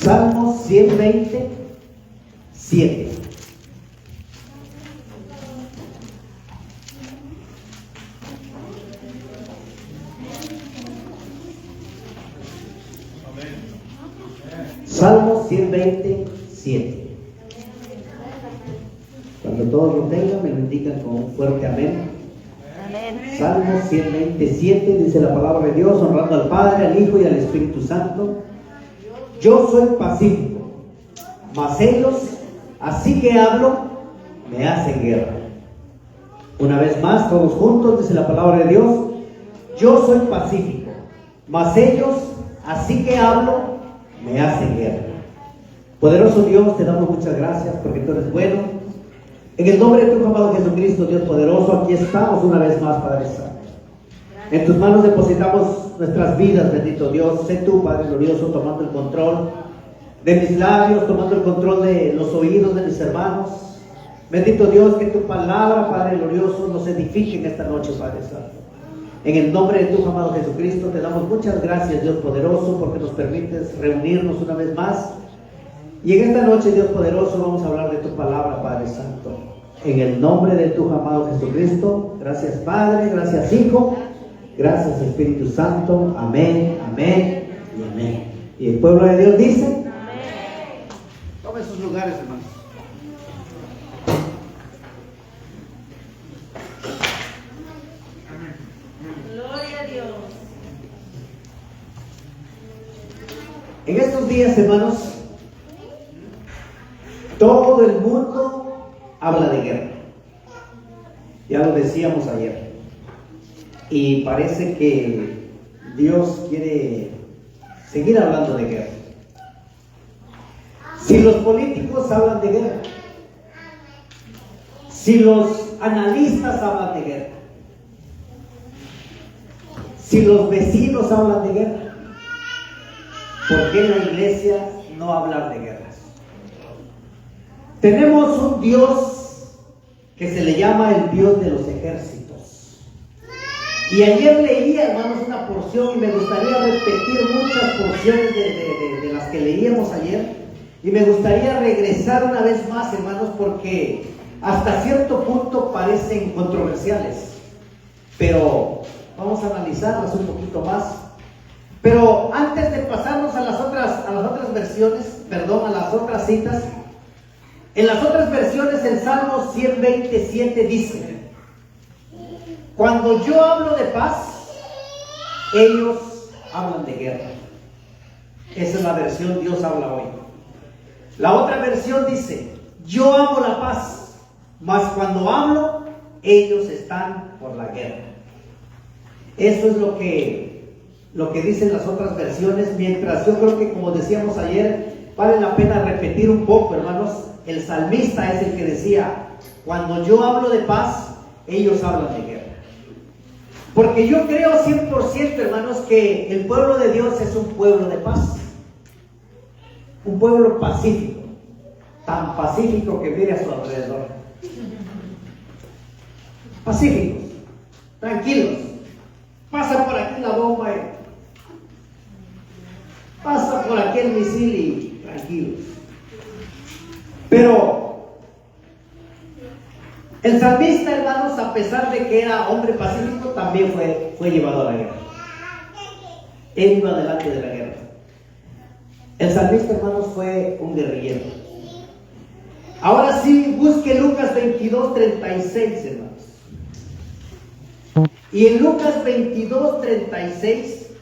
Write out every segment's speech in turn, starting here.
Salmo 127. Salmo 127. Cuando todos lo tengan, me lo indican con un fuerte amén. Salmo 127, dice la palabra de Dios, honrando al Padre, al Hijo y al Espíritu Santo. Yo soy pacífico, mas ellos, así que hablo, me hacen guerra. Una vez más, todos juntos, dice la palabra de Dios. Yo soy pacífico, mas ellos, así que hablo, me hacen guerra. Poderoso Dios, te damos muchas gracias porque tú eres bueno. En el nombre de tu amado Jesucristo, Dios poderoso, aquí estamos una vez más, Padre Santo. En tus manos depositamos nuestras vidas, bendito Dios. Sé tú, Padre glorioso, tomando el control de mis labios, tomando el control de los oídos de mis hermanos. Bendito Dios, que tu palabra, Padre glorioso, nos edifique en esta noche, Padre Santo. En el nombre de tu amado Jesucristo, te damos muchas gracias, Dios poderoso, porque nos permites reunirnos una vez más. Y en esta noche, Dios poderoso, vamos a hablar de tu palabra, Padre Santo. En el nombre de tu amado Jesucristo, gracias Padre, gracias Hijo, gracias Espíritu Santo. Amén, amén y amén. Y el pueblo de Dios dice: amén. Tomen sus lugares, hermanos. Gloria a Dios. En estos días, hermanos, todo el mundo habla de guerra. Ya lo decíamos ayer. Y parece que Dios quiere seguir hablando de guerra. Si los políticos hablan de guerra, si los analistas hablan de guerra, si los vecinos hablan de guerra, ¿por qué la iglesia no hablar de guerras? Tenemos un Dios que se le llama el Dios de los ejércitos. Y ayer leía, hermanos, una porción y me gustaría repetir muchas porciones de las que leíamos ayer. Y me gustaría regresar una vez más, hermanos, porque hasta cierto punto parecen controversiales. Pero vamos a analizarlas un poquito más. Pero antes de pasarnos a las otras versiones, a las otras citas, en las otras versiones, el Salmo 127 dice: cuando yo hablo de paz, ellos hablan de guerra. Esa es la versión Dios habla hoy. La otra versión dice: yo amo la paz, mas cuando hablo, ellos están por la guerra. Eso es lo que dicen las otras versiones, mientras yo creo que, como decíamos ayer, vale la pena repetir un poco, hermanos. El salmista es el que decía: cuando yo hablo de paz, ellos hablan de guerra. Porque yo creo 100%, hermanos, que el pueblo de Dios es un pueblo de paz, un pueblo pacífico, tan pacífico que mire a su alrededor. Pacíficos, tranquilos. Pasa por aquí la bomba y pasa por aquí el misil y tranquilos. Pero el salmista, hermanos, a pesar de que era hombre pacífico, también fue llevado a la guerra. Él iba delante de la guerra. El salmista, hermanos, fue un guerrillero. Ahora sí, busque Lucas 22:36, hermanos. Y en Lucas 22:36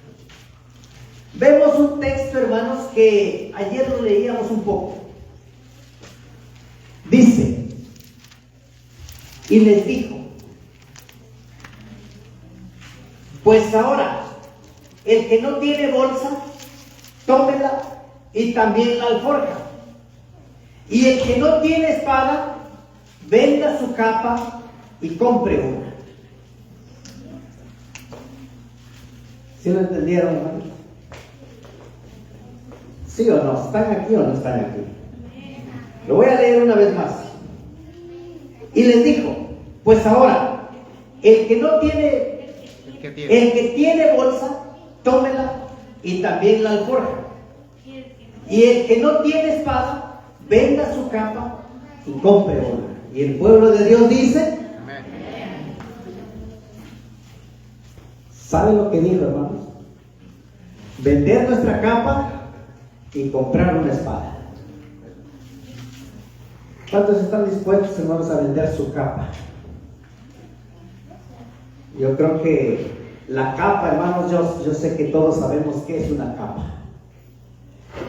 vemos un texto, hermanos, que ayer lo leíamos un poco. Dice: y les dijo: pues ahora, el que no tiene bolsa, tómela y también la alforja. Y el que no tiene espada, venda su capa y compre una. ¿Sí lo entendieron, hermanos? ¿Sí o no? ¿Están aquí o no están aquí? Lo voy a leer una vez más. Y les dijo: pues ahora, el que tiene bolsa, tómela y también la alforja. Y el que no tiene espada, venda su capa y compre una. Y el pueblo de Dios dice, ¿saben lo que dijo, hermanos? Vender nuestra capa y comprar una espada. ¿Cuántos están dispuestos, hermanos, a vender su capa? Yo creo que la capa, hermanos, yo sé que todos sabemos qué es una capa.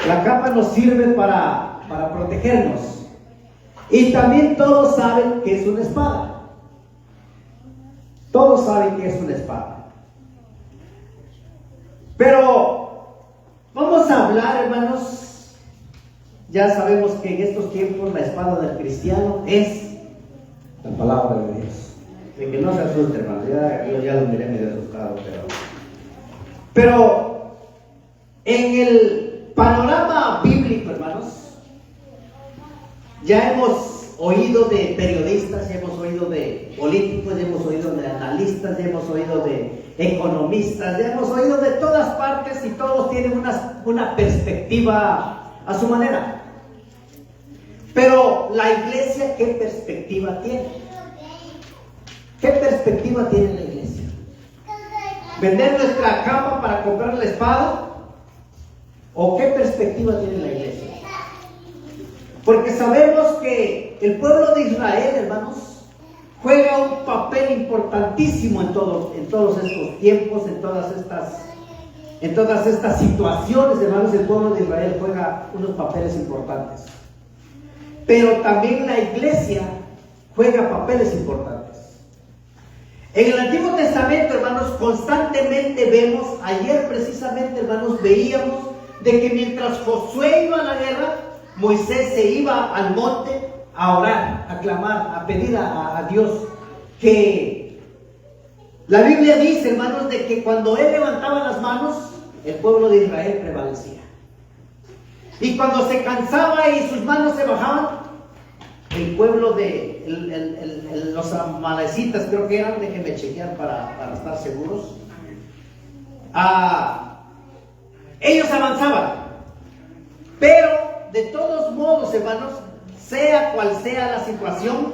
La capa nos sirve para protegernos. Y también todos saben que es una espada. Todos saben que es una espada. Pero vamos a hablar, hermanos. Ya sabemos que en estos tiempos la espada del cristiano es la palabra de Dios. De que no se asuste, hermano. Yo ya lo miré medio asustado, pero en el panorama bíblico, hermanos, ya hemos oído de periodistas, ya hemos oído de políticos, ya hemos oído de analistas, ya hemos oído de economistas, ya hemos oído de todas partes y todos tienen una perspectiva a su manera. Pero la iglesia, ¿qué perspectiva tiene? ¿Qué perspectiva tiene la iglesia? ¿Vender nuestra capa para comprar la espada? ¿O qué perspectiva tiene la iglesia? Porque sabemos que el pueblo de Israel, hermanos, juega un papel importantísimo en todos estos tiempos, en todas estas situaciones, hermanos. El pueblo de Israel juega unos papeles importantes. Pero también la iglesia juega papeles importantes. En el Antiguo Testamento, hermanos, constantemente vemos, ayer precisamente, hermanos, veíamos de que mientras Josué iba a la guerra, Moisés se iba al monte a orar, a clamar, a pedir a Dios. Que la Biblia dice, hermanos, de que cuando él levantaba las manos, el pueblo de Israel prevalecía. Y cuando se cansaba y sus manos se bajaban, el pueblo de los amalecitas, creo que eran, déjenme chequear para estar seguros, ellos avanzaban. Pero de todos modos, hermanos, sea cual sea la situación,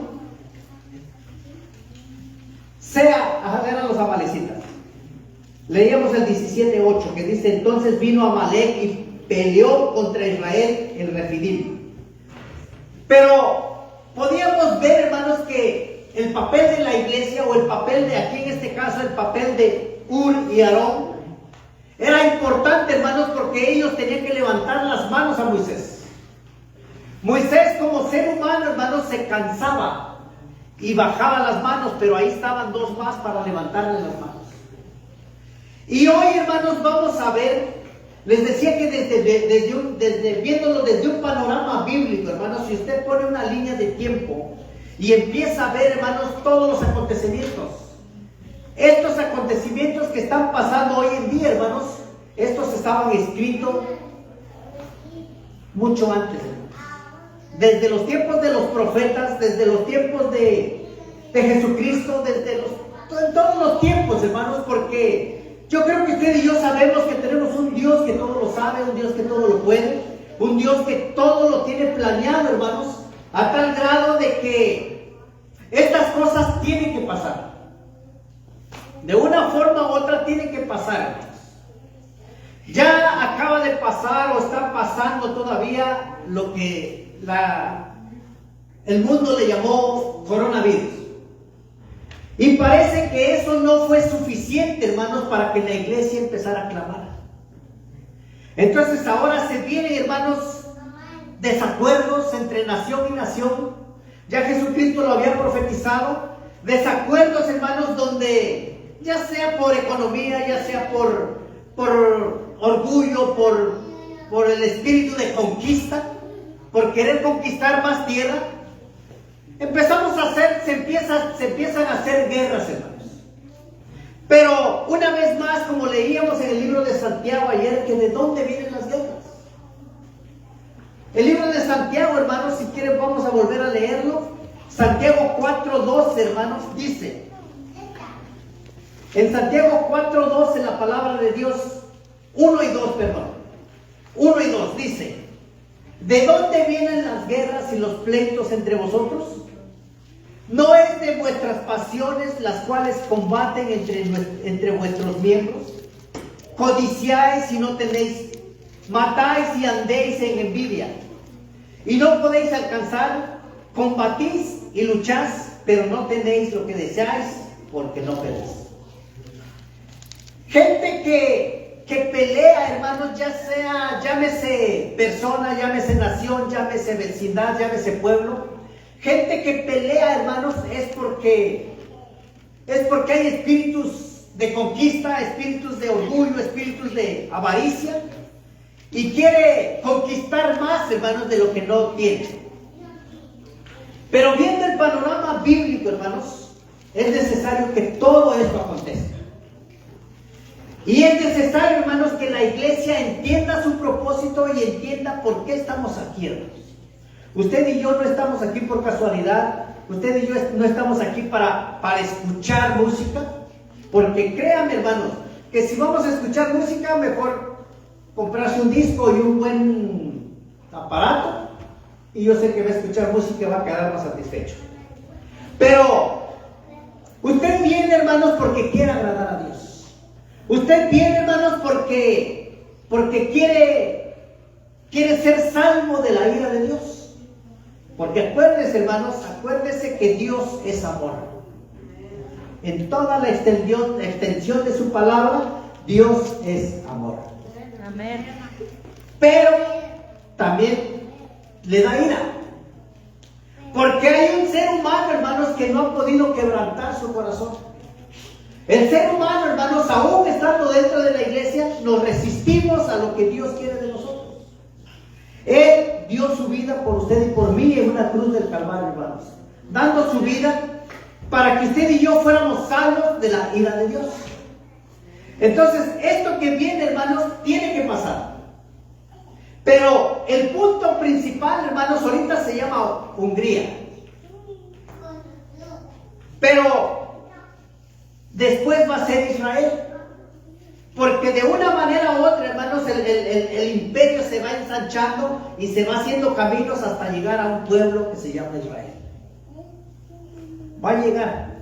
eran los amalecitas. Leíamos el 17:8 que dice: entonces vino Amalec y peleó contra Israel en Refidim. Pero podíamos ver, hermanos, que el papel de la iglesia, o el papel de aquí en este caso, el papel de Hur y Aarón, era importante, hermanos, porque ellos tenían que levantar las manos a Moisés. Moisés, como ser humano, hermanos, se cansaba y bajaba las manos, pero ahí estaban dos más para levantarle las manos. Y hoy, hermanos, vamos a ver, les decía que viéndolo desde un panorama bíblico, hermanos, si usted pone una línea de tiempo y empieza a ver, hermanos, todos los acontecimientos, estos acontecimientos que están pasando hoy en día, hermanos, estos estaban escritos mucho antes, hermanos. Desde los tiempos de los profetas, desde los tiempos de Jesucristo, en todos los tiempos, hermanos, porque yo creo que usted y yo sabemos que tenemos un Dios que todo lo sabe, un Dios que todo lo puede, un Dios que todo lo tiene planeado, hermanos, a tal grado de que estas cosas tienen que pasar. De una forma u otra tienen que pasar. Ya acaba de pasar o está pasando todavía lo que el mundo le llamó coronavirus. Y parece que eso no fue suficiente, hermanos, para que la iglesia empezara a clamar. Entonces ahora se vienen, hermanos, desacuerdos entre nación y nación. Ya Jesucristo lo había profetizado. Desacuerdos, hermanos, donde ya sea por economía, ya sea por orgullo, por el espíritu de conquista, por querer conquistar más tierra, se empiezan a hacer guerras, hermanos. Pero una vez más, como leíamos en el libro de Santiago ayer, que de dónde vienen las guerras. El libro de Santiago, hermanos, si quieren vamos a volver a leerlo. Santiago 4:12, hermanos, dice, en Santiago 4:12, la palabra de Dios, 1 y 2, dice: ¿De dónde vienen las guerras y los pleitos entre vosotros? ¿No es de vuestras pasiones las cuales combaten entre vuestros miembros? Codiciáis y no tenéis, matáis y andéis en envidia, y no podéis alcanzar, combatís y lucháis, pero no tenéis lo que deseáis, porque no pedís. Gente que pelea, hermanos, ya sea, llámese persona, llámese nación, llámese vecindad, llámese pueblo. Gente que pelea, hermanos, es porque hay espíritus de conquista, espíritus de orgullo, espíritus de avaricia, y quiere conquistar más, hermanos, de lo que no tiene. Pero viendo el panorama bíblico, hermanos, es necesario que todo esto acontezca. Y es necesario, hermanos, que la iglesia entienda su propósito y entienda por qué estamos aquí, hermanos. Usted y yo no estamos aquí por casualidad. Usted y yo no estamos aquí para escuchar música. Porque créanme, hermanos, que si vamos a escuchar música, mejor comprarse un disco y un buen aparato. Y yo sé que va a escuchar música y va a quedar más satisfecho. Pero usted viene, hermanos, porque quiere agradar a Dios. Usted viene, hermanos, porque quiere ser salvo de la ira de Dios. Porque acuérdese, hermanos, acuérdese que Dios es amor. En toda la extensión de su palabra, Dios es amor. Amén. Pero también le da ira. Porque hay un ser humano, hermanos, que no ha podido quebrantar su corazón. El ser humano, hermanos, aún estando dentro de la iglesia, nos resistimos a lo que Dios quiere de nosotros. Él dio su vida por usted y por mí en una cruz del Calvario, hermanos, dando su vida para que usted y yo fuéramos salvos de la ira de Dios. Entonces, esto que viene, hermanos, tiene que pasar. Pero el punto principal, hermanos, ahorita se llama Hungría. Pero después va a ser Israel. Porque de una manera u otra, hermanos, el imperio se va ensanchando y se va haciendo caminos hasta llegar a un pueblo que se llama Israel. Va a llegar.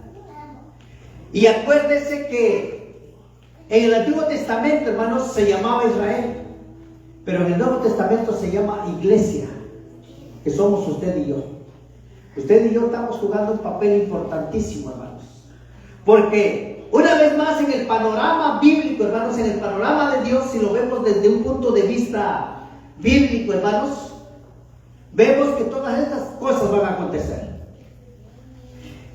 Y acuérdense que en el Antiguo Testamento, hermanos, se llamaba Israel. Pero en el Nuevo Testamento se llama iglesia, que somos usted y yo. Usted y yo estamos jugando un papel importantísimo, hermanos. Porque una vez más en el panorama bíblico, hermanos, en el panorama de Dios, si lo vemos desde un punto de vista bíblico, hermanos, vemos que todas estas cosas van a acontecer.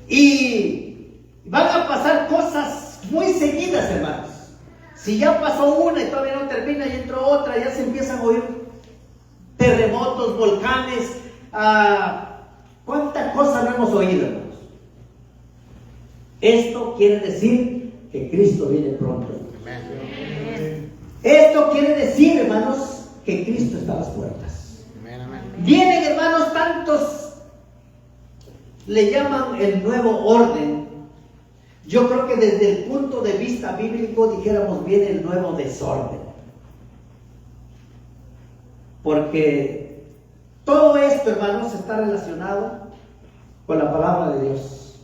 Y van a pasar cosas muy seguidas, hermanos. Si ya pasó una y todavía no termina y entró otra, ya se empiezan a oír terremotos, volcanes. ¿Cuántas cosas no hemos oído, hermanos? Esto quiere decir que Cristo viene pronto. Esto quiere decir, hermanos, que Cristo está a las puertas. Vienen, hermanos, tantos, le llaman el nuevo orden. Yo creo que desde el punto de vista bíblico dijéramos viene el nuevo desorden. Porque todo esto, hermanos, está relacionado con la palabra de Dios.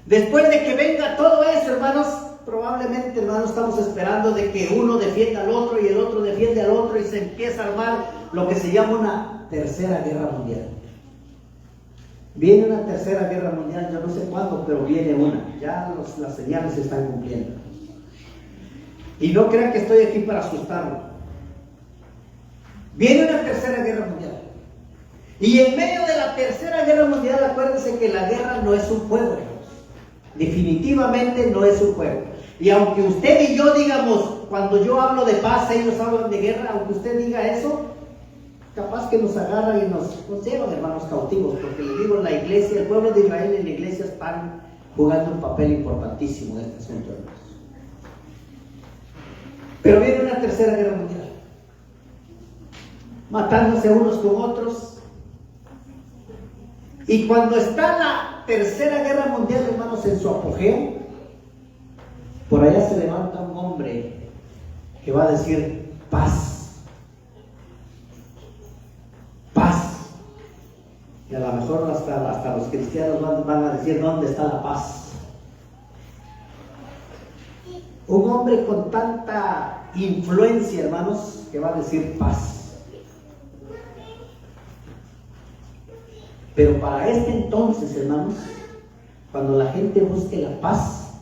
Después de que venga todo eso, hermanos, probablemente, hermanos, estamos esperando de que uno defienda al otro y el otro defiende al otro y se empieza a armar lo que se llama una tercera guerra mundial. Viene una tercera guerra mundial, yo no sé cuándo, pero viene una. Ya las señales se están cumpliendo. Y no crean que estoy aquí para asustarlo. Viene una tercera guerra mundial. Y en medio de la tercera guerra mundial, acuérdense que la guerra no es un juego, hermanos. Definitivamente no es un juego. Y aunque usted y yo digamos, cuando yo hablo de paz, ellos hablan de guerra, aunque usted diga eso, capaz que nos agarran y nos llevan, hermanos, cautivos, porque les digo, la iglesia, el pueblo de Israel y la iglesia están jugando un papel importantísimo en este asunto, hermanos. Pero viene una tercera guerra mundial, matándose unos con otros. Y cuando está la tercera guerra mundial, hermanos, en su apogeo, por allá se levanta un hombre que va a decir paz. los cristianos van a decir, ¿dónde está la paz? Un hombre con tanta influencia, hermanos, que va a decir paz. Pero para este entonces, hermanos, cuando la gente busque la paz,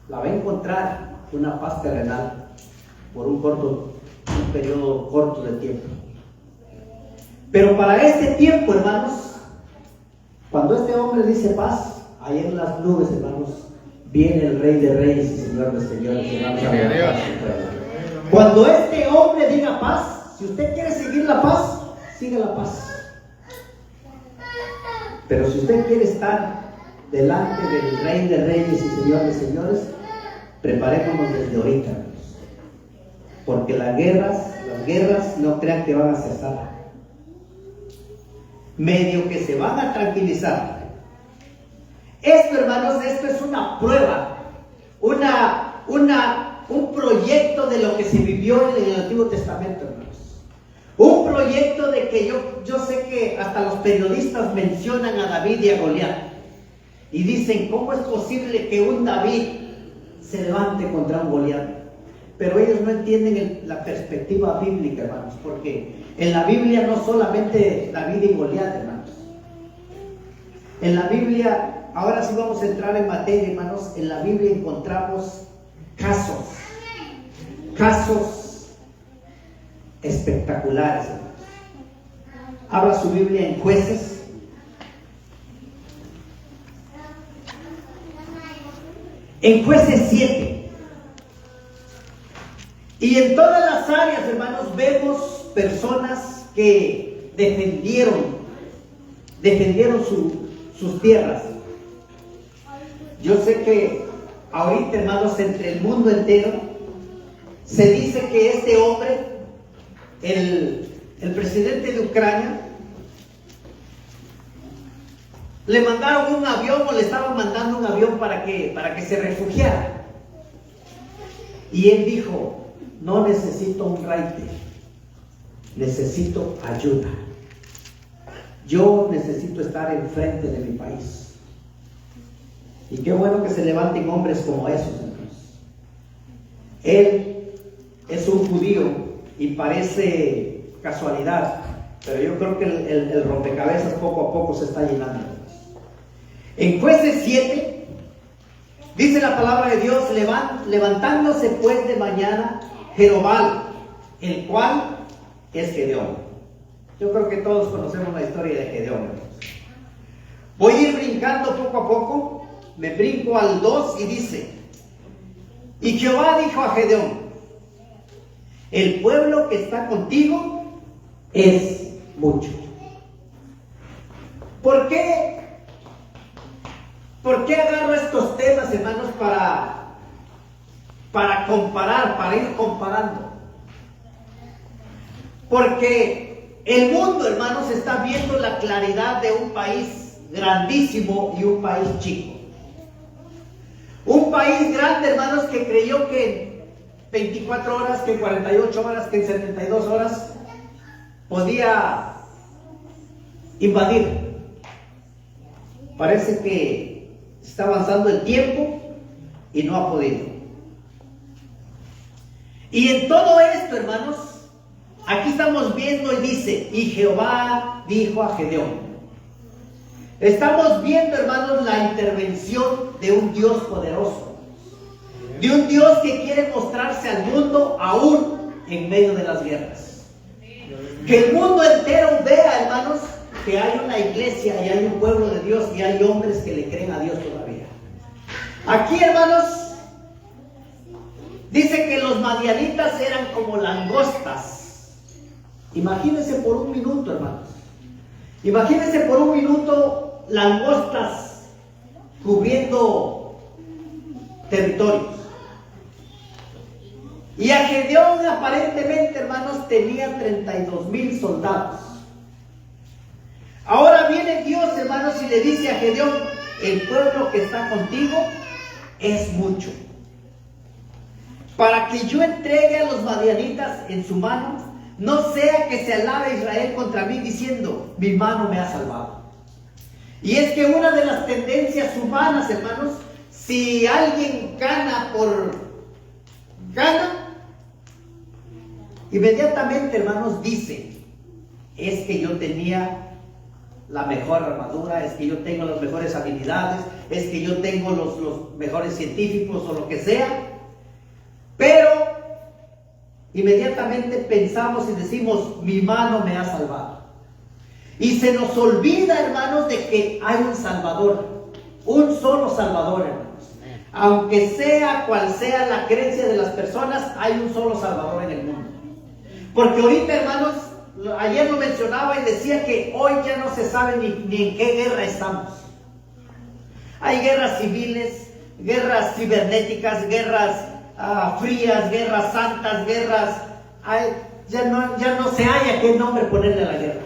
la va a encontrar una paz terrenal por un periodo corto de tiempo. Pero para este tiempo, hermanos, cuando este hombre dice paz, ahí en las nubes, hermanos, viene el Rey de Reyes y Señor de Señores. Cuando este hombre diga paz, si usted quiere seguir la paz, siga la paz. Pero si usted quiere estar delante del Rey de Reyes y Señor de Señores, preparémonos desde ahorita, hermanos. Porque las guerras no crean que van a cesar. Medio que se van a tranquilizar. Esto, hermanos, esto es una prueba, un proyecto de lo que se vivió en el Antiguo Testamento, hermanos. Un proyecto de que yo sé que hasta los periodistas mencionan a David y a Goliat. Y dicen, ¿cómo es posible que un David se levante contra un Goliat? Pero ellos no entienden la perspectiva bíblica, hermanos, porque en la Biblia no solamente David y Goliat, hermanos. En la Biblia, ahora sí vamos a entrar en materia, hermanos. En la Biblia encontramos casos espectaculares, hermanos. Abra su Biblia en Jueces. En Jueces 7. Y en todas las áreas, hermanos, vemos personas que defendieron sus tierras. Yo sé que ahorita, hermanos, entre el mundo entero se dice que este hombre, el presidente de Ucrania, le mandaron un avión o le estaban mandando un avión para que se refugiara. Y él dijo, no necesito un raite, necesito ayuda. Yo necesito estar enfrente de mi país. Y qué bueno que se levanten hombres como esos, hermanos. Él es un judío y parece casualidad, pero yo creo que el rompecabezas poco a poco se está llenando. En Jueces 7 dice la palabra de Dios, levantándose pues de mañana Jerobal, el cual es Gedeón. Yo creo que todos conocemos la historia de Gedeón, hermanos. Voy a ir brincando poco a poco. Me brinco al 2 y dice, y Jehová dijo a Gedeón, el pueblo que está contigo es mucho. ¿Por qué agarro estos temas, hermanos, para comparar, para ir comparando? Porque el mundo, hermanos, está viendo la claridad de un país grandísimo y un país chico. Un país grande, hermanos, que creyó que en 24 horas, que en 48 horas, que en 72 horas podía invadir. Parece que está avanzando el tiempo y no ha podido. Y en todo esto, hermanos, aquí estamos viendo y dice, y Jehová dijo a Gedeón. Estamos viendo, hermanos, la intervención de un Dios poderoso, de un Dios que quiere mostrarse al mundo aún en medio de las guerras. Que el mundo entero vea, hermanos, que hay una iglesia y hay un pueblo de Dios y hay hombres que le creen a Dios todavía. Aquí, hermanos, dice que los madianitas eran como langostas. Imagínense por un minuto, hermanos. Imagínense por un minuto langostas cubriendo territorios. Y a Gedeón aparentemente, hermanos, tenía 32,000 soldados. Ahora viene Dios, hermanos, y le dice a Gedeón, el pueblo que está contigo es mucho. Para que yo entregue a los madianitas en su mano, no sea que se alabe Israel contra mí diciendo, mi mano me ha salvado. Y es que una de las tendencias humanas, hermanos, si alguien gana, inmediatamente, hermanos, dice, es que yo tenía la mejor armadura, es que yo tengo las mejores habilidades, es que yo tengo los mejores científicos o lo que sea, pero inmediatamente pensamos y decimos, mi mano me ha salvado. Y se nos olvida, hermanos, de que hay un Salvador, un solo Salvador, hermanos. Aunque sea cual sea la creencia de las personas, hay un solo Salvador en el mundo. Porque ahorita, hermanos, ayer lo mencionaba y decía que hoy ya no se sabe ni en qué guerra estamos. Hay guerras civiles, guerras cibernéticas, guerras frías, guerras santas, guerras... ya no se halla qué nombre ponerle a la guerra.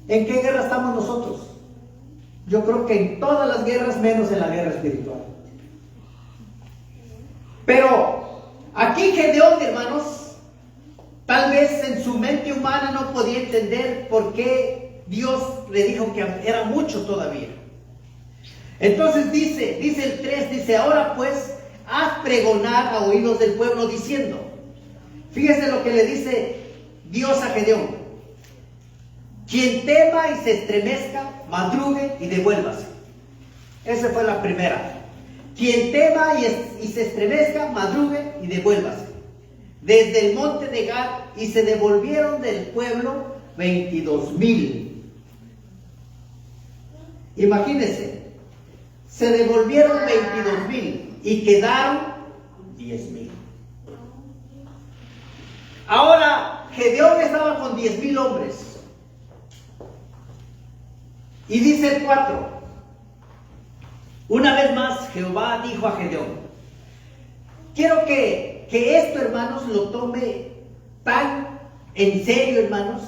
¿En qué guerra estamos nosotros? Yo creo que en todas las guerras, menos en la guerra espiritual. Pero aquí Gedeón, hermanos, tal vez en su mente humana no podía entender por qué Dios le dijo que era mucho todavía. Entonces dice el 3, dice, ahora pues, haz pregonar a oídos del pueblo diciendo. Fíjese lo que le dice Dios a Gedeón. Quien tema y se estremezca, madrugue y devuélvase. Esa fue la primera. Quien tema y se estremezca, madrugue y devuélvase. Desde el monte de Gad, y se devolvieron del pueblo 22,000. Imagínense, se devolvieron 22,000 y quedaron 10,000. Ahora, Gedeón estaba con 10,000 hombres. Y dice el 4, una vez más Jehová dijo a Gedeón, quiero que esto, hermanos, lo tome tan en serio, hermanos,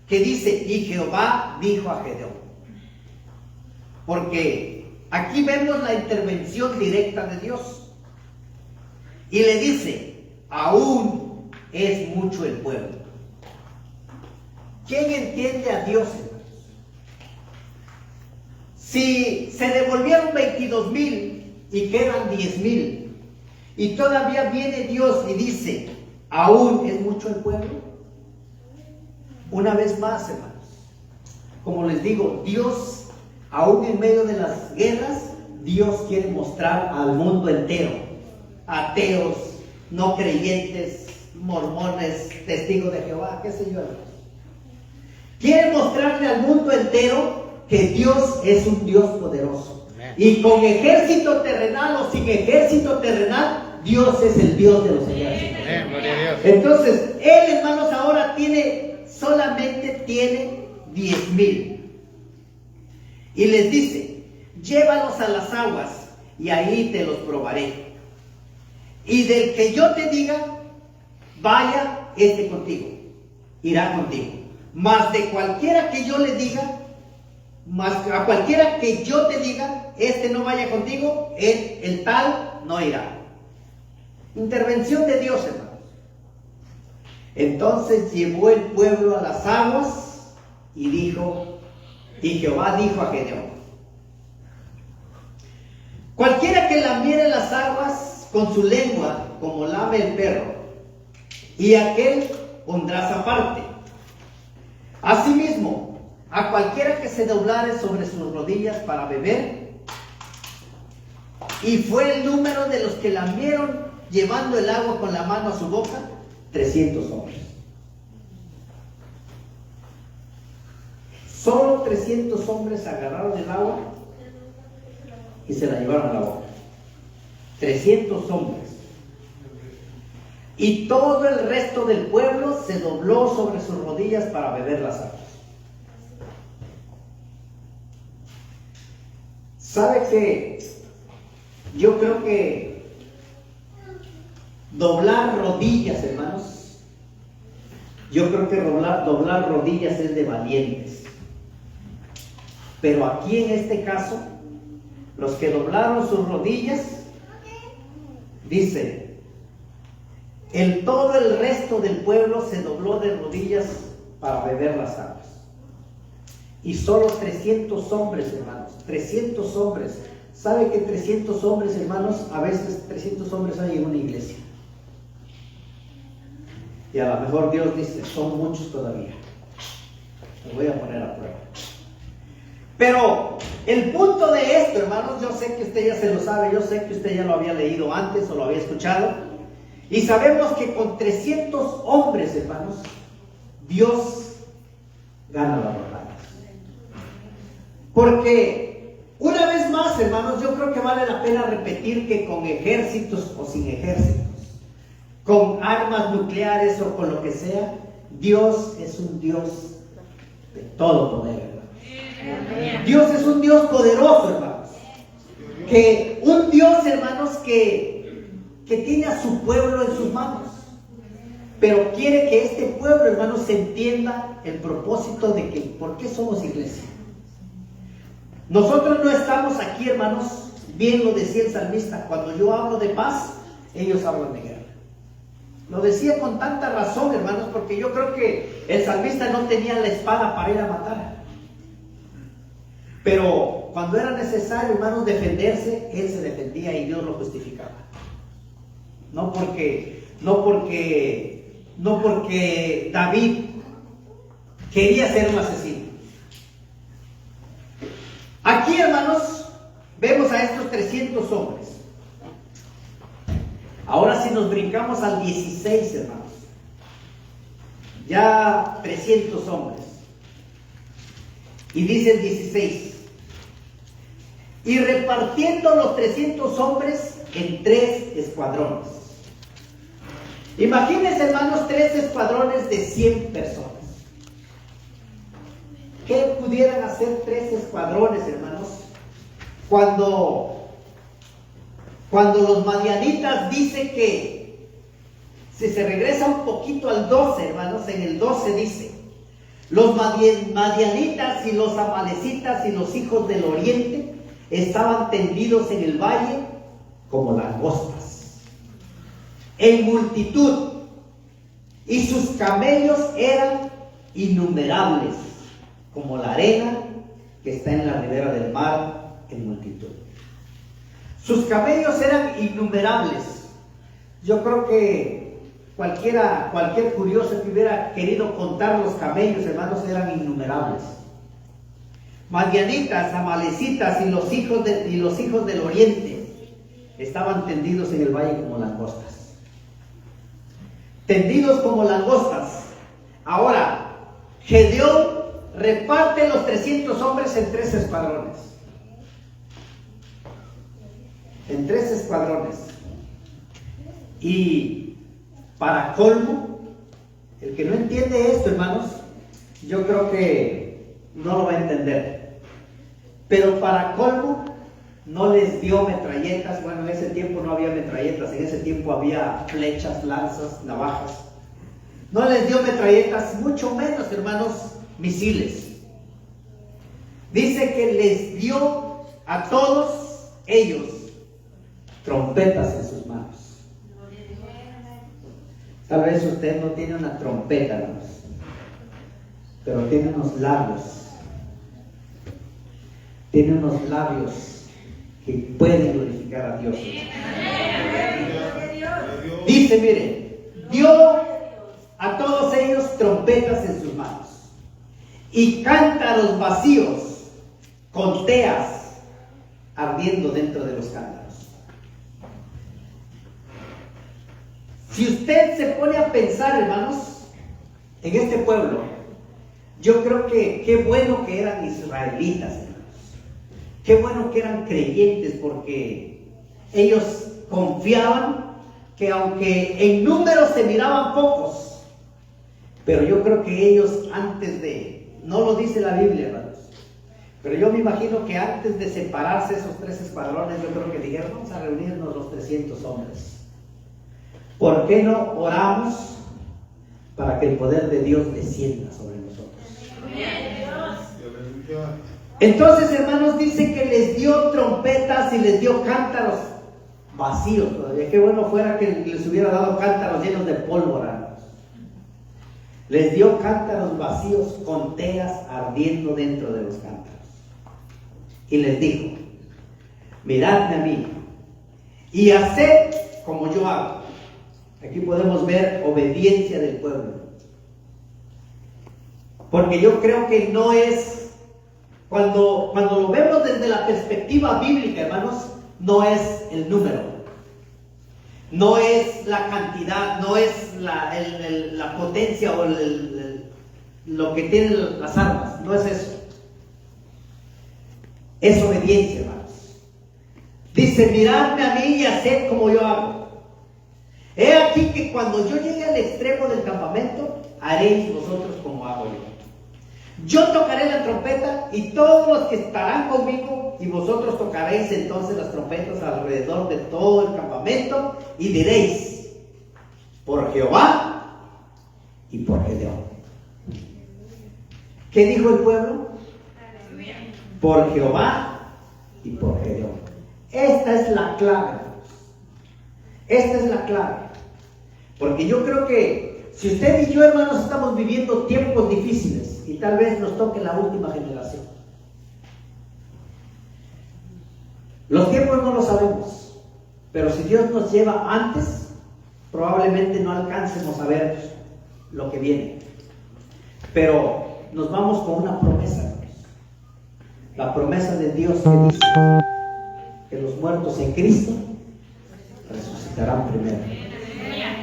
que dice, y Jehová dijo a Gedeón. Porque aquí vemos la intervención directa de Dios. Y le dice, aún es mucho el pueblo. ¿Quién entiende a Dios, hermanos? Si se devolvieron 22,000 y quedan 10,000, y todavía viene Dios y dice, ¿aún es mucho el pueblo? Una vez más, hermanos, como les digo, Dios, aún en medio de las guerras, Dios quiere mostrar al mundo entero, ateos, no creyentes, mormones, testigos de Jehová, qué sé yo, hermanos. Quiere mostrarle al mundo entero que Dios es un Dios poderoso. Amén. Y con ejército terrenal o sin ejército terrenal, Dios es el Dios de los ejércitos. Amén. Gloria a Dios. Entonces, él, hermanos, ahora solamente tiene 10,000. Y les dice, llévalos a las aguas y ahí te los probaré. Y del que yo te diga, vaya contigo, irá contigo. Mas de cualquiera que yo le diga, a cualquiera que yo te diga, no vaya contigo, el tal no irá. Intervención de Dios, hermanos. Entonces llevó el pueblo a las aguas y Jehová dijo a Gedeón, cualquiera que lamiere las aguas con su lengua, como lame el perro, y aquel pondrás aparte. Asimismo, a cualquiera que se doblare sobre sus rodillas para beber. Y fue el número de los que lamieron llevando el agua con la mano a su boca, 300 hombres. Solo 300 hombres agarraron el agua y se la llevaron a la boca. 300 hombres. Y todo el resto del pueblo se dobló sobre sus rodillas para beber las aguas. ¿Sabe que yo creo que doblar rodillas, hermanos, yo creo que doblar rodillas es de valientes? Pero aquí en este caso, los que doblaron sus rodillas, dice, todo el resto del pueblo se dobló de rodillas para beber las aguas. Y solo 300 hombres, hermanos. 300 hombres. ¿Sabe que 300 hombres, hermanos? A veces 300 hombres hay en una iglesia. Y a lo mejor Dios dice, son muchos todavía. Los voy a poner a prueba. Pero el punto de esto, hermanos, yo sé que usted ya se lo sabe, yo sé que usted ya lo había leído antes o lo había escuchado. Y sabemos que con 300 hombres, hermanos, Dios gana la batalla. Porque una vez más, hermanos, yo creo que vale la pena repetir que con ejércitos o sin ejércitos, con armas nucleares o con lo que sea, Dios es un Dios de todo poder, hermanos. Dios es un Dios poderoso, hermanos. Que un Dios, hermanos, que tiene a su pueblo en sus manos. Pero quiere que este pueblo, hermanos, se entienda el propósito de que, ¿por qué somos iglesia? Nosotros no estamos aquí, hermanos, bien lo decía el salmista, cuando yo hablo de paz, ellos hablan de guerra. Lo decía con tanta razón, hermanos, porque yo creo que el salmista no tenía la espada para ir a matar. Pero cuando era necesario, hermanos, defenderse, él se defendía y Dios lo justificaba. No porque David quería ser un asesino. Aquí, hermanos, vemos a estos 300 hombres. Ahora si nos brincamos al 16, hermanos. Ya 300 hombres. Y dice el 16. Y repartiendo los 300 hombres en 3 escuadrones. Imagínense, hermanos, 3 escuadrones de 100 personas. ¿Qué pudieran hacer 3 escuadrones, hermanos? Cuando los madianitas dicen que, si se regresa un poquito al 12, hermanos, en el 12 dice, los madianitas y los amalecitas y los hijos del oriente estaban tendidos en el valle como langostas, en multitud, y sus camellos eran innumerables, como la arena que está en la ribera del mar en multitud. Sus camellos eran innumerables. Yo creo que cualquier curioso que hubiera querido contar los camellos, hermanos, eran innumerables. Madianitas, amalecitas y los hijos del oriente estaban tendidos en el valle como langostas. Tendidos como langostas. Ahora, Gedeón reparte los 300 hombres en 3 escuadrones. En 3 escuadrones. Y para colmo, el que no entiende esto, hermanos, yo creo que no lo va a entender. Pero para colmo, no les dio metralletas. Bueno, en ese tiempo no había metralletas, en ese tiempo había flechas, lanzas, navajas. No les dio metralletas, mucho menos, hermanos, misiles. Dice que les dio a todos ellos trompetas en sus manos. Tal vez usted no tiene una trompeta, hermanos, pero tiene unos labios. Tiene unos labios que pueden glorificar a Dios. Dice, mire, dio a todos ellos trompetas en sus manos y cántaros vacíos con teas ardiendo dentro de los cántaros. Si usted se pone a pensar, hermanos, en este pueblo, yo creo que qué bueno que eran israelitas, hermanos. Qué bueno que eran creyentes, porque ellos confiaban que aunque en número se miraban pocos, pero yo creo que ellos antes de, no lo dice la Biblia, hermanos, pero yo me imagino que antes de separarse esos 3 escuadrones, yo creo que dijeron, vamos a reunirnos los 300 hombres. ¿Por qué no oramos para que el poder de Dios descienda sobre nosotros? Entonces, hermanos, dice que les dio trompetas y les dio cántaros vacíos todavía. Qué bueno fuera que les hubiera dado cántaros llenos de pólvora. Les dio cántaros vacíos con teas ardiendo dentro de los cántaros. Y les dijo: miradme a mí y haced como yo hago. Aquí podemos ver obediencia del pueblo. Porque yo creo que no es, cuando lo vemos desde la perspectiva bíblica, hermanos, no es el número, no es la cantidad, no es la potencia o lo que tienen las armas, no es eso. Es obediencia, hermanos. Dice: miradme a mí y haced como yo hago. He aquí que cuando yo llegue al extremo del campamento, haréis vosotros como hago yo. Yo tocaré la trompeta y todos los que estarán conmigo, y vosotros tocaréis entonces las trompetas alrededor de todo el campamento, y diréis: por Jehová y por Gedeón. ¿Qué dijo el pueblo? Por Jehová y por Gedeón. Esta es la clave. Esta es la clave. Porque yo creo que si usted y yo, hermanos, estamos viviendo tiempos difíciles, y tal vez nos toque la última generación. Los tiempos no lo sabemos, pero si Dios nos lleva antes, probablemente no alcancemos a ver lo que viene. Pero nos vamos con una promesa, hermanos. La promesa de Dios que dice que los muertos en Cristo resucitarán primero.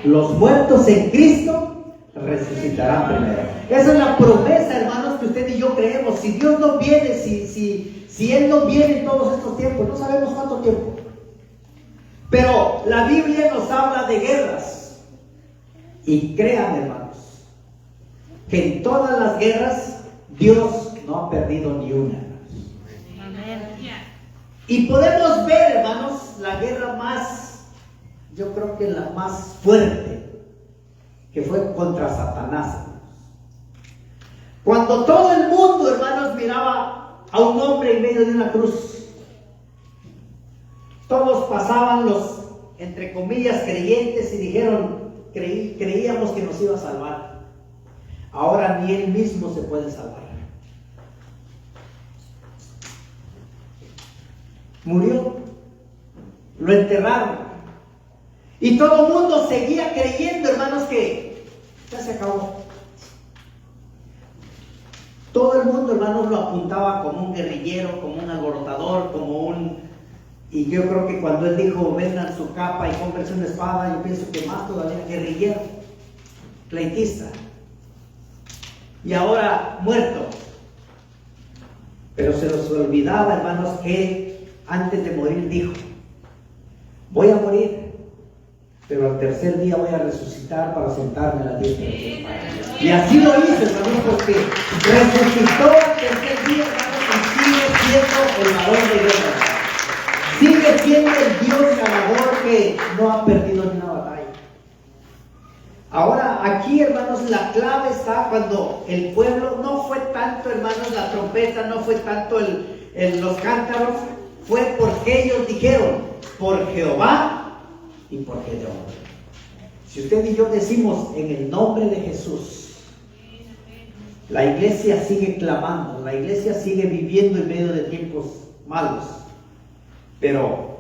Los muertos en Cristo resucitarán primero. Esa es la promesa, hermanos, que usted y yo creemos. Si Dios no viene, si Él no viene en todos estos tiempos, no sabemos cuánto tiempo. Pero la Biblia nos habla de guerras. Y créanme, hermanos, que en todas las guerras Dios no ha perdido ni una. Y podemos ver, hermanos, la guerra más, yo creo que la más fuerte, que fue contra Satanás. Cuando todo el mundo, hermanos, miraba a un hombre en medio de una cruz, todos pasaban los, entre comillas, creyentes, y dijeron: creíamos que nos iba a salvar. Ahora ni él mismo se puede salvar. Murió, lo enterraron, y todo el mundo seguía creyendo, hermanos, que ya se acabó. Todo el mundo, hermanos, lo apuntaba como un guerrillero, como un alborotador, y yo creo que cuando él dijo: vendan su capa y cómprense una espada, yo pienso que más todavía, guerrillero, pleitista, y ahora muerto. Pero se los olvidaba, hermanos, que antes de morir dijo: voy a morir, pero al tercer día voy a resucitar para sentarme a la diestra de Dios Padre. Y así lo hizo, hermanos, porque resucitó al tercer día, hermanos, y sigue siendo el varón de guerra. Sigue siendo el Dios ganador que no ha perdido ni una batalla. Ahora, aquí, hermanos, la clave está cuando el pueblo, no fue tanto, hermanos, la trompeta, no fue tanto los cántaros, fue porque ellos dijeron: por Jehová y por Gedeón. Si usted y yo decimos: en el nombre de Jesús, la iglesia sigue clamando, la iglesia sigue viviendo en medio de tiempos malos, pero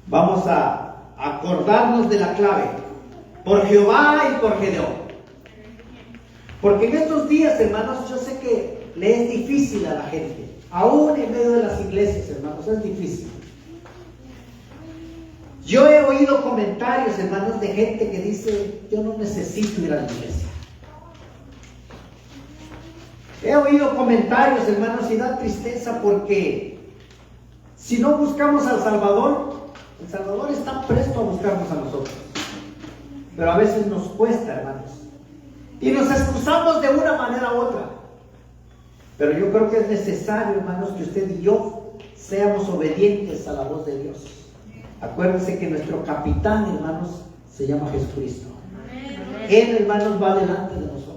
vamos a acordarnos de la clave: por Jehová y por Gedeón. Porque en estos días, hermanos, yo sé que le es difícil a la gente, aún en medio de las iglesias, hermanos, es difícil. Yo he oído comentarios, hermanos, de gente que dice: yo no necesito ir a la iglesia. He oído comentarios, hermanos, y da tristeza, porque si no buscamos al Salvador, el Salvador está presto a buscarnos a nosotros. Pero a veces nos cuesta, hermanos, y nos excusamos de una manera u otra. Pero yo creo que es necesario, hermanos, que usted y yo seamos obedientes a la voz de Dios. Acuérdense que nuestro capitán, hermanos, se llama Jesucristo. Él, hermanos, va delante de nosotros.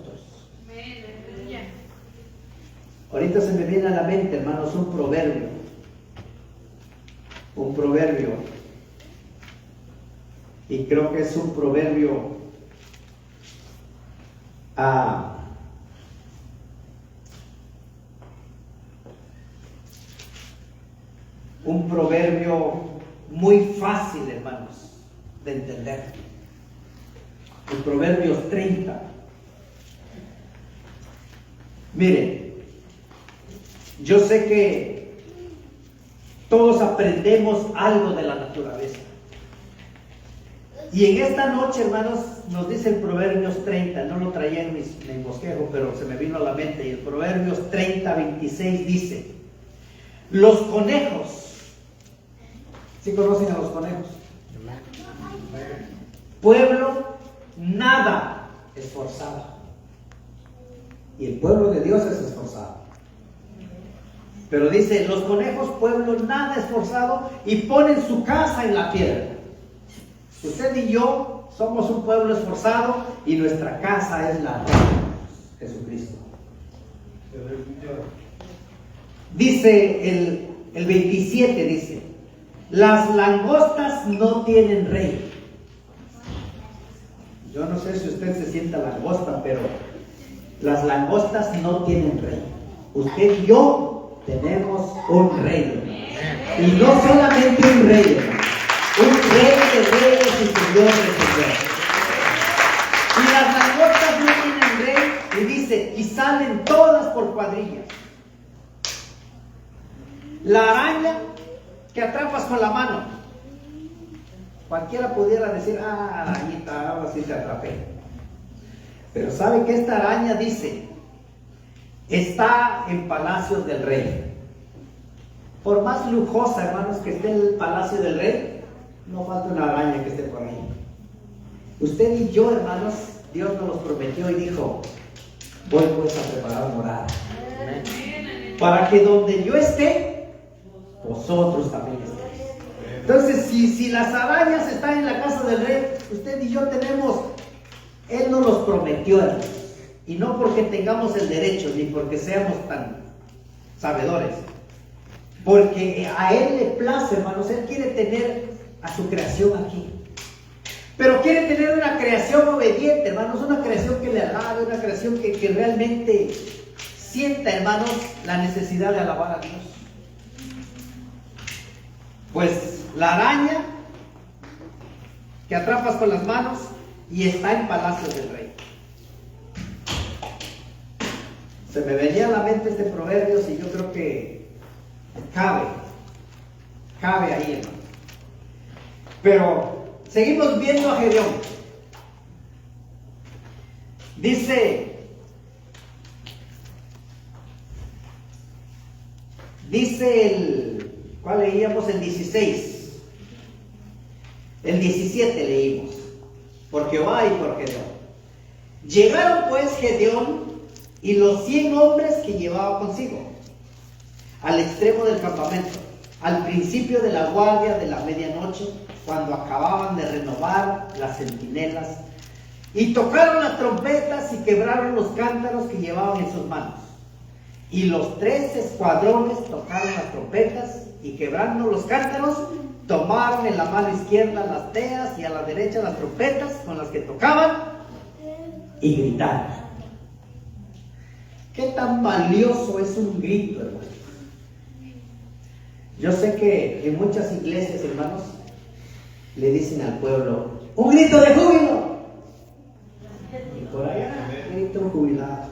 Ahorita se me viene a la mente, hermanos, un proverbio. Y creo que es un proverbio un proverbio muy fácil, hermanos, de entender. En Proverbios 30. Miren, yo sé que todos aprendemos algo de la naturaleza. Y en esta noche, hermanos, nos dice el Proverbios 30, no lo traía en mi bosquejo, pero se me vino a la mente, y el Proverbios 30, 26 dice: los conejos, ¿sí conocen a los conejos? Pueblo nada esforzado. Y el pueblo de Dios es esforzado. Pero dice: los conejos, pueblo nada esforzado, y ponen su casa en la piedra. Usted y yo somos un pueblo esforzado, y nuestra casa es la de Jesucristo. Dice el 27, dice: las langostas no tienen rey. Yo no sé si usted se sienta langosta, pero las langostas no tienen rey. Usted y yo tenemos un rey. Y no solamente un rey, un rey de reyes y señor de señores. Y las langostas no tienen rey, y dice, y salen todas por cuadrillas. La araña que atrapas con la mano. Cualquiera pudiera decir: arañita, ahora sí te atrapé. Pero sabe que esta araña, dice, está en palacios del rey. Por más lujosa, hermanos, que esté el palacio del rey, no falta una araña que esté por ahí. Usted y yo, hermanos, Dios nos los prometió y dijo: voy pues a preparar morada, para que donde yo esté, vosotros también estéis. Entonces, si las arañas están en la casa del rey, usted y yo tenemos, Él nos los prometió, hermanos. Y no porque tengamos el derecho, ni porque seamos tan sabedores. Porque a Él le place, hermanos. Él quiere tener a su creación aquí. Pero quiere tener una creación obediente, hermanos. Una creación que le alabe, una creación que realmente sienta, hermanos, la necesidad de alabar a Dios. Pues la araña que atrapas con las manos y está en palacios del rey. Se me venía a la mente este proverbio y yo creo que cabe ahí, hermano. Pero seguimos viendo a Gedeón. Dice ¿cuál leíamos? El 16. El 17 leímos: por Jehová y por Gedeón. Llegaron pues Gedeón y los 100 hombres que llevaba consigo al extremo del campamento, al principio de la guardia de la medianoche, cuando acababan de renovar las centinelas, y tocaron las trompetas y quebraron los cántaros que llevaban en sus manos. Y los 3 escuadrones tocaron las trompetas, y quebrando los cántaros, tomaron en la mano izquierda las teas y a la derecha las trompetas con las que tocaban, y gritaron. ¿Qué tan valioso es un grito, hermanos? Yo sé que en muchas iglesias, hermanos, le dicen al pueblo: ¡un grito de júbilo! Y por allá, grito jubilado.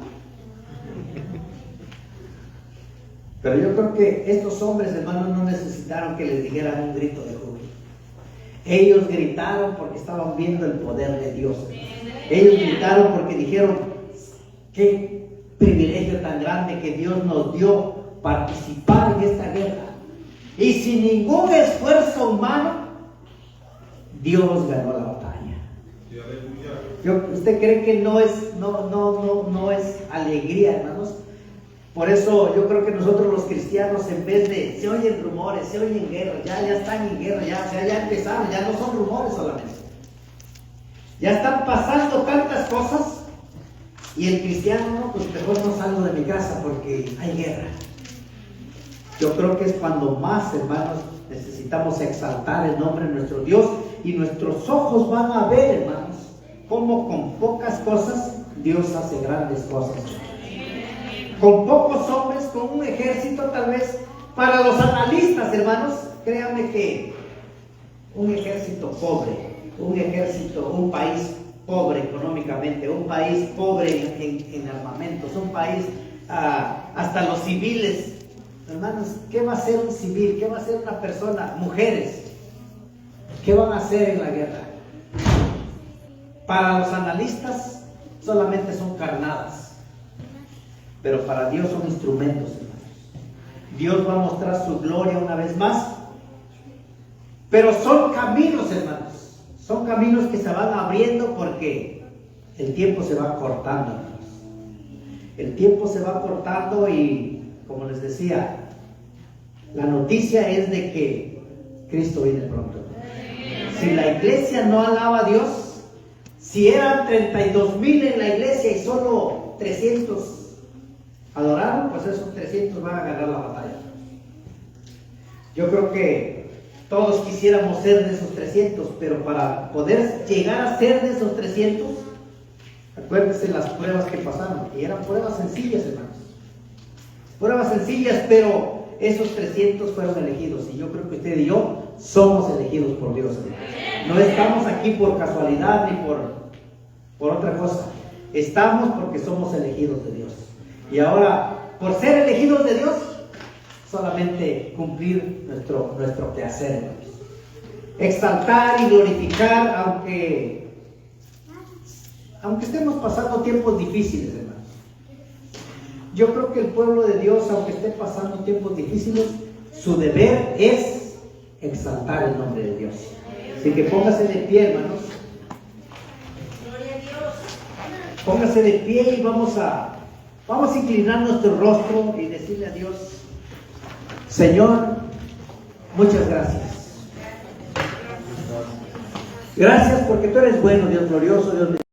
Pero yo creo que estos hombres, hermanos, no necesitaron que les dijeran un grito de júbilo. Ellos gritaron porque estaban viendo el poder de Dios. Ellos gritaron porque dijeron: qué privilegio tan grande que Dios nos dio participar en esta guerra. Y sin ningún esfuerzo humano, Dios ganó la batalla. ¿Usted cree que no es alegría, hermanos? Por eso yo creo que nosotros los cristianos, en vez de, se oyen rumores, se oyen guerras, ya están en guerra, ya empezaron, ya no son rumores solamente. Ya están pasando tantas cosas, y el cristiano: no, pues mejor no salgo de mi casa porque hay guerra. Yo creo que es cuando más, hermanos, necesitamos exaltar el nombre de nuestro Dios, y nuestros ojos van a ver, hermanos, cómo con pocas cosas Dios hace grandes cosas. Con pocos hombres, con un ejército tal vez. Para los analistas, hermanos, créanme que un ejército pobre, un país pobre económicamente, un país pobre en armamentos, un país hasta los civiles. Hermanos, ¿qué va a hacer un civil? ¿Qué va a hacer una persona? Mujeres, ¿qué van a hacer en la guerra? Para los analistas solamente son carnadas, pero para Dios son instrumentos, hermanos. Dios va a mostrar su gloria una vez más, pero son caminos, hermanos, son caminos que se van abriendo porque el tiempo se va cortando, hermanos. El tiempo se va cortando y, como les decía, la noticia es de que Cristo viene pronto. Si la iglesia no alaba a Dios, si eran 32,000 en la iglesia y solo 300 adoraron, pues esos 300 van a ganar la batalla. Yo creo que todos quisiéramos ser de esos 300, pero para poder llegar a ser de esos 300, acuérdense las pruebas que pasaron, y eran pruebas sencillas, hermanos. Pruebas sencillas, pero esos 300 fueron elegidos, y yo creo que usted y yo somos elegidos por Dios, hermanos. No estamos aquí por casualidad ni por otra cosa. Estamos porque somos elegidos de Dios. Y ahora, por ser elegidos de Dios, solamente cumplir nuestro quehacer, hermanos. Exaltar y glorificar, aunque estemos pasando tiempos difíciles, hermanos. Yo creo que el pueblo de Dios, aunque esté pasando tiempos difíciles, su deber es exaltar el nombre de Dios. Así que póngase de pie, hermanos. Gloria a Dios. Póngase de pie y vamos a inclinar nuestro rostro y decirle a Dios: Señor, muchas gracias. Gracias porque tú eres bueno, Dios glorioso, Dios